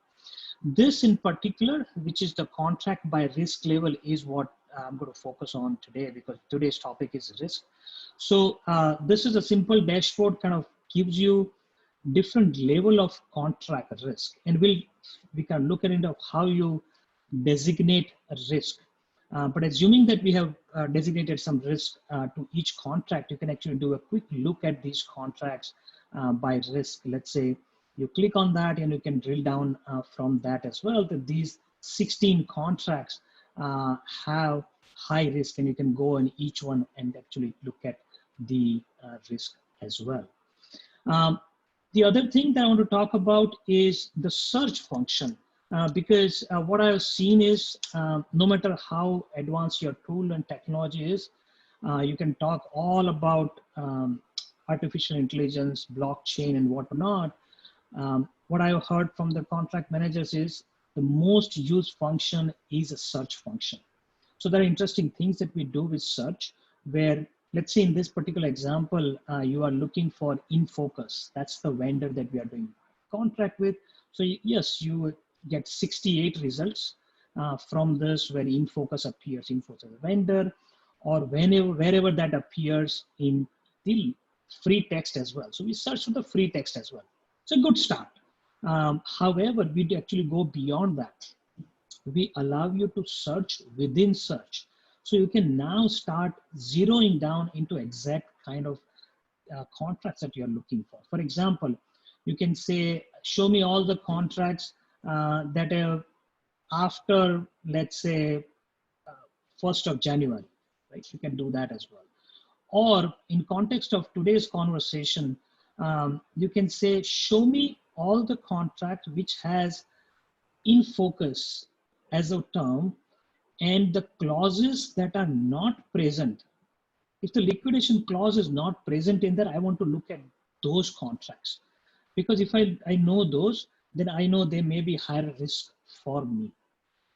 This in particular, which is the contract by risk level, is what I'm going to focus on today, because today's topic is risk. So this is a simple dashboard, kind of gives you different level of contract risk, and we can look at it of how you designate a risk. But assuming that we have designated some risk to each contract, you can actually do a quick look at these contracts by risk. Let's say you click on that, and you can drill down from that as well, that these 16 contracts have high risk, and you can go on each one and actually look at the risk as well. The other thing that I want to talk about is the search function, because what I've seen is no matter how advanced your tool and technology is, you can talk all about artificial intelligence, blockchain, and whatnot. What I've heard from the contract managers is the most used function is a search function. So there are interesting things that we do with search where, let's say in this particular example, you are looking for InFocus. That's the vendor that we are doing contract with. So yes, you get 68 results from this where InFocus appears, InFocus as a vendor, or wherever that appears in the free text as well. So we search for the free text as well. It's a good start. However, we actually go beyond that. We allow you to search within search. So you can now start zeroing down into exact kind of contracts that you're looking for. For example, you can say, show me all the contracts that are after, let's say, 1st of January, right? You can do that as well. Or in context of today's conversation, you can say, show me all the contracts which has InFocus as a term and the clauses that are not present. If the liquidation clause is not present in there, I want to look at those contracts. Because if I know those, then I know they may be higher risk for me.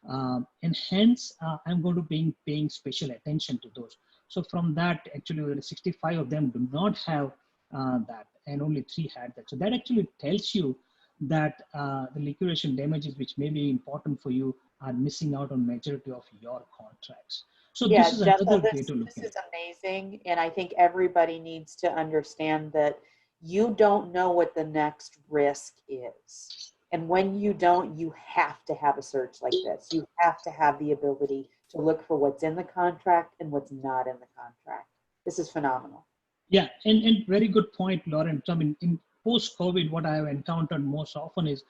And hence, I'm going to be paying special attention to those. So from that, actually 65 of them do not have that, and only 3 had that. So that actually tells you that the liquidation damages, which may be important for you, are missing out on majority of your contracts. So yeah, this is another way to look at it. This is amazing. And I think everybody needs to understand that you don't know what the next risk is. And when you don't, you have to have a search like this. You have to have the ability to look for what's in the contract and what's not in the contract. This is phenomenal. Yeah, and very good point, Lauren. I mean, in post-COVID, what I have encountered most often is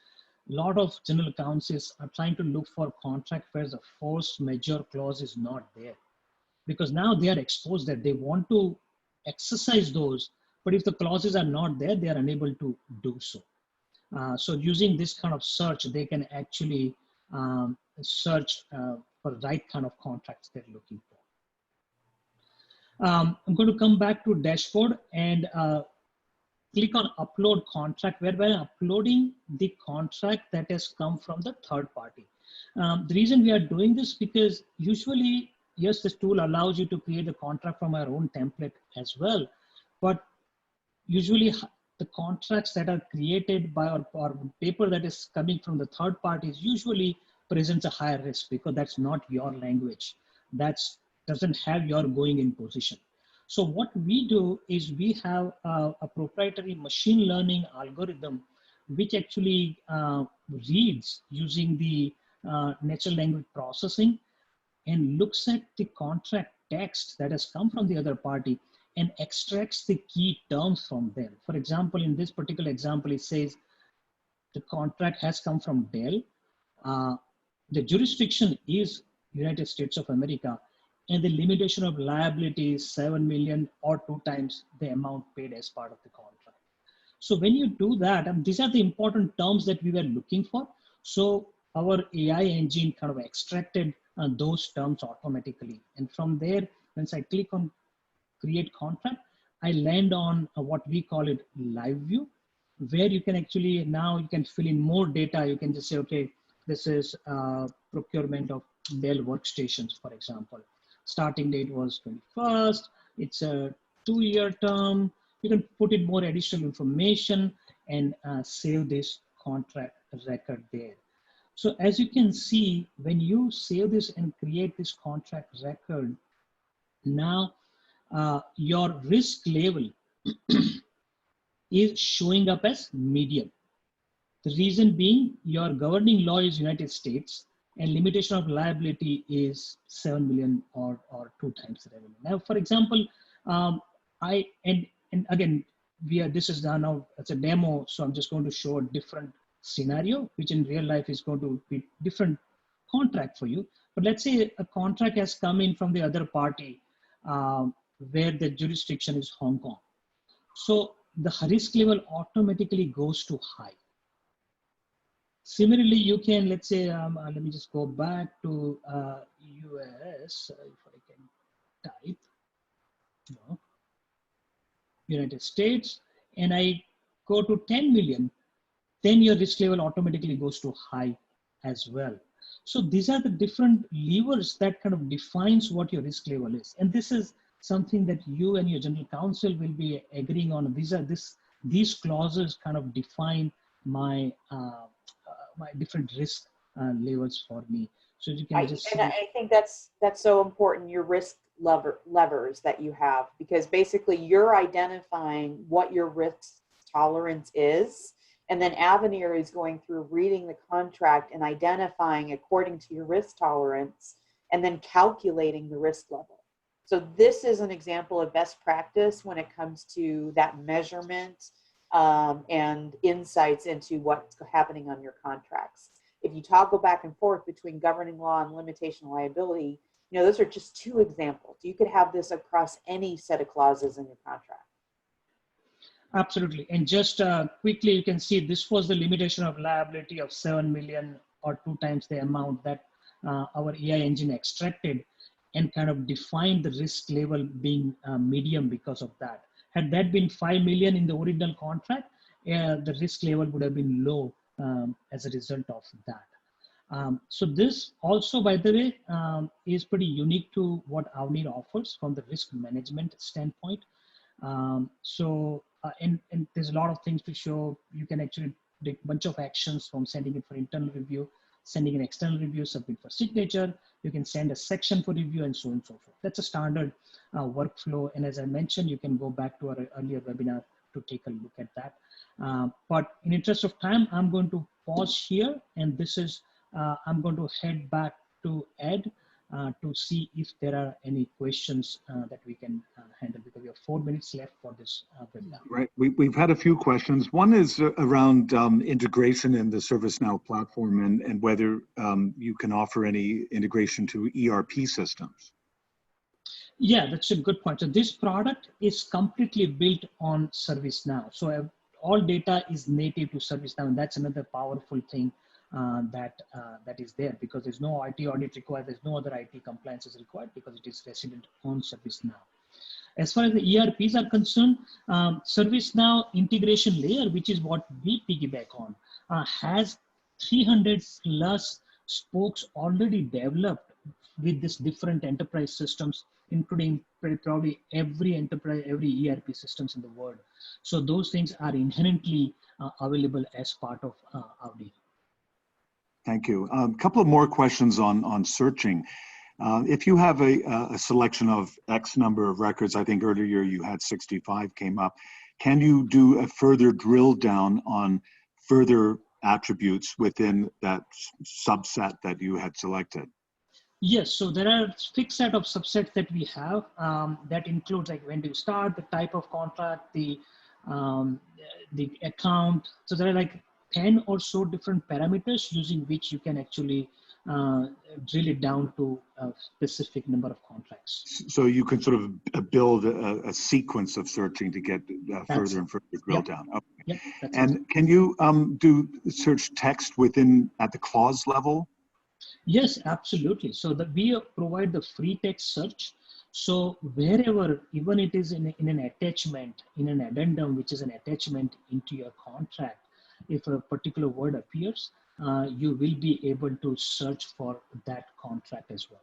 a lot of general counsels are trying to look for contract where the force majeure clause is not there. Because now they are exposed that they want to exercise those, but if the clauses are not there, they are unable to do so. So using this kind of search, they can actually search for the right kind of contracts they're looking for. I'm going to come back to dashboard and click on upload contract, whereby I'm uploading the contract that has come from the third party. The reason we are doing this because usually, yes, this tool allows you to create the contract from our own template as well, but usually the contracts that are created by or paper that is coming from the third parties usually presents a higher risk because that's not your language. That doesn't have your going in position. So what we do is we have a proprietary machine learning algorithm which actually reads using the natural language processing and looks at the contract text that has come from the other party and extracts the key terms from there. For example, in this particular example, it says the contract has come from Dell. The jurisdiction is United States of America, and the limitation of liability is 7 million or 2 times the amount paid as part of the contract. So when you do that, these are the important terms that we were looking for. So our AI engine kind of extracted those terms automatically. And from there, once I click on create contract, I land on what we call it live view, where you can actually, now you can fill in more data. You can just say, okay, this is procurement of Dell workstations, for example. Starting date was 21st. It's a 2-year term. You can put in more additional information and save this contract record there. So as you can see, when you save this and create this contract record, now your risk level is showing up as medium. The reason being your governing law is United States and limitation of liability is 7 million or 2 times the revenue. Now, for example, and again, this is now it's a demo, so I'm just going to show a different scenario, which in real life is going to be different contract for you. But let's say a contract has come in from the other party where the jurisdiction is Hong Kong. So the risk level automatically goes to high. Similarly, you can, let's say, let me just go back to US, if I can type, no, United States, and I go to 10 million, then your risk level automatically goes to high as well. So these are the different levers that kind of defines what your risk level is. And this is something that you and your general counsel will be agreeing on. These clauses kind of define my my different risk levels for me. So you can I think that's so important, your risk levers that you have, because basically you're identifying what your risk tolerance is, and then Aavenir is going through reading the contract and identifying according to your risk tolerance and then calculating the risk level. So this is an example of best practice when it comes to that measurement and insights into what's happening on your contracts. If you toggle back and forth between governing law and limitation liability, you know, those are just two examples. You could have this across any set of clauses in your contract. Absolutely. And just quickly, you can see this was the limitation of liability of 7 million or 2 times the amount that our AI engine extracted, and kind of defined the risk level being medium because of that. Had that been 5 million in the original contract, the risk level would have been low as a result of that. So this also, by the way, is pretty unique to what Aavenir offers from the risk management standpoint. And there's a lot of things to show. You can actually take a bunch of actions, from sending it for internal review, sending an external review, submit for signature. You can send a section for review, and so on and so forth. That's a standard workflow. And as I mentioned, you can go back to our earlier webinar to take a look at that. But in interest of time, I'm going to pause here, and this is, I'm going to head back to Ed to see if there are any questions that we can handle, because we have 4 minutes left for this webinar. Right, we've had a few questions. One is around integration in the ServiceNow platform, and whether you can offer any integration to ERP systems. Yeah, that's a good point. So this product is completely built on ServiceNow. So all data is native to ServiceNow, and that's another powerful thing that is there, because there's no IT audit required, there's no other IT compliance is required, because it is resident on ServiceNow. As far as the ERPs are concerned, ServiceNow integration layer, which is what we piggyback on, has 300 plus spokes already developed with this different enterprise systems, including probably every enterprise, every ERP systems in the world. So those things are inherently available as part of Aavenir. Thank you. A couple of more questions on searching. If you have a selection of X number of records, I think earlier you had 65 came up, can you do a further drill down on further attributes within that subset that you had selected? Yes, so there are a fixed set of subsets that we have that includes, like, when do you start, the type of contract, the account. So there are like 10 or so different parameters using which you can actually drill it down to a specific number of contracts. So you can sort of build a sequence of searching to get further and further drill down. Okay. Yep, and can you do search text within at the clause level? Yes, absolutely. So we provide the free text search. So wherever, even it is in an attachment, in an addendum, which is an attachment into your contract, if a particular word appears, you will be able to search for that contract as well.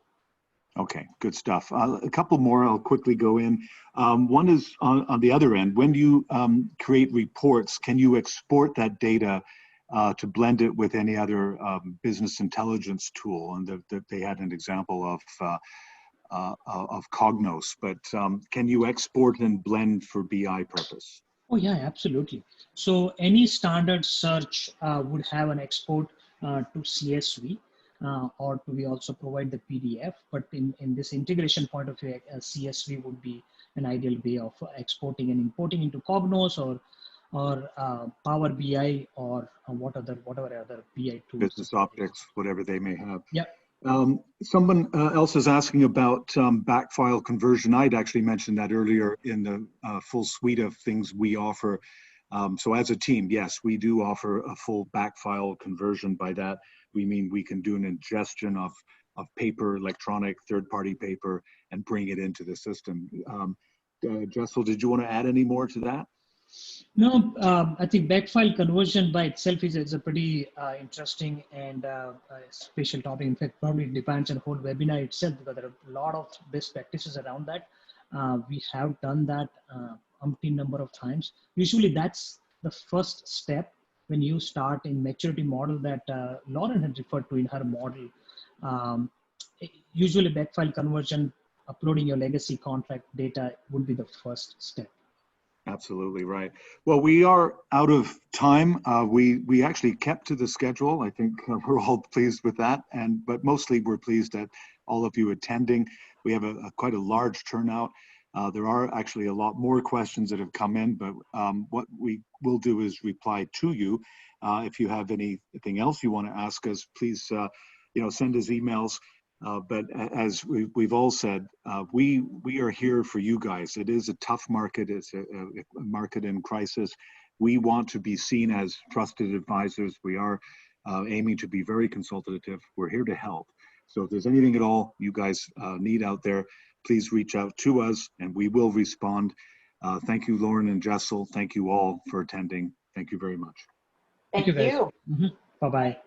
Okay, good stuff. A couple more I'll quickly go in. One is on the other end. When you create reports, can you export that data to blend it with any other business intelligence tool? And they had an example of Cognos, but can you export and blend for BI purpose? Oh yeah, absolutely. So any standard search would have an export to CSV, or we also provide the PDF, but in this integration point of view, CSV would be an ideal way of exporting and importing into Cognos or Power BI or whatever other BI tools. Business Objects, whatever they may have. Yeah. Someone else is asking about backfile conversion. I'd actually mentioned that earlier in the full suite of things we offer. So as a team, yes, we do offer a full backfile conversion. By that, we mean we can do an ingestion of paper, electronic, third-party paper, and bring it into the system. Jesal, did you want to add any more to that? No, I think backfile conversion by itself is a pretty interesting and special topic. In fact, probably depends on the whole webinar itself, because there are a lot of best practices around that. We have done that umpteen number of times. Usually that's the first step when you start in maturity model that Lauryn had referred to in her model. Usually backfile conversion, uploading your legacy contract data would be the first step. Absolutely right. Well, we are out of time. We actually kept to the schedule. I think we're all pleased with that, but mostly we're pleased at all of you attending. We have quite a large turnout. There are actually a lot more questions that have come in, but what we will do is reply to you. If you have anything else you want to ask us, please send us emails. But as we've all said, we are here for you guys. It is a tough market. It's a market in crisis. We want to be seen as trusted advisors. We are aiming to be very consultative. We're here to help. So if there's anything at all you guys need out there, please reach out to us and we will respond. Thank you, Lauryn and Jesal. Thank you all for attending. Thank you very much. Thank you. Mm-hmm. Bye-bye.